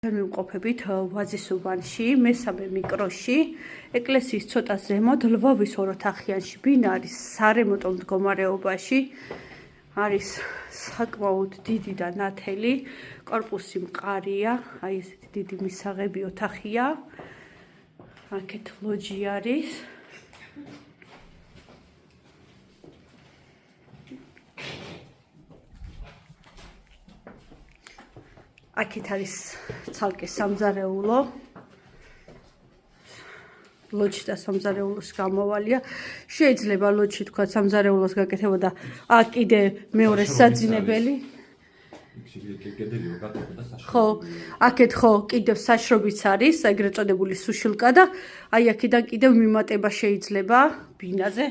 მივყოფებით ვაზის უბანში, მესამე მიკროში, ეკლესიის ცოტა ზემოთ, ლვოვის ოროთახიანში ბინა არის სარემონტო მდგომარეობაში, არის საკმაოდ დიდი და ნათელი, კორპუსი მყარია, აი ესეთი დიდი მისაღები ოთახია, აქეთ ლოჯი არის. აქეთ არის ცალკე სამზარეულო, ლოჯი და სამზარეულოს გამოვალია. შეიძლება ლოჯი თქვა სამზარეულოს გაკეთება და აქ კიდე მეორე საძინებელი. ხო, აქეთ ხო კიდევ საშრობიც არის, ეგრეთ წოდებული სუშილკა და აი აქედან კიდევ მიმატება შეიძლება ბინაზე.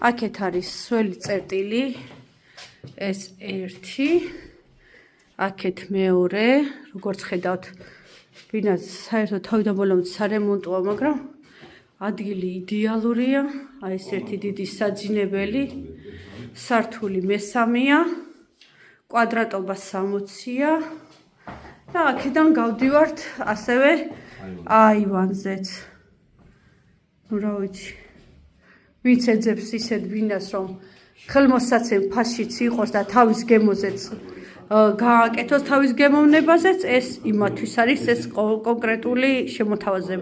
აქეთ არის სველი წერტილი. ეს ერთი, აქეთ მეორე, როგორც ხედავთ, ბინა საერთოდ თავიდან ბოლომდე სარემონტოა, მაგრამ ადგილი იდეალურია. აი ეს ერთი დიდი საძინებელი, სართული მესამეა, კვადრატობა 60-ია და აქედან გავდივართ ასევე აივანზეც. რა ვიცი, ვინც ეძებს ისეთ ბინას, რომ ხელმოსაცემ ფასშიც იყოს და თავის გემოზეც გააკეთოს თავის გემოვნებაზეც, ეს იმათვის არის ეს კონკრეტული შემოთავაზება.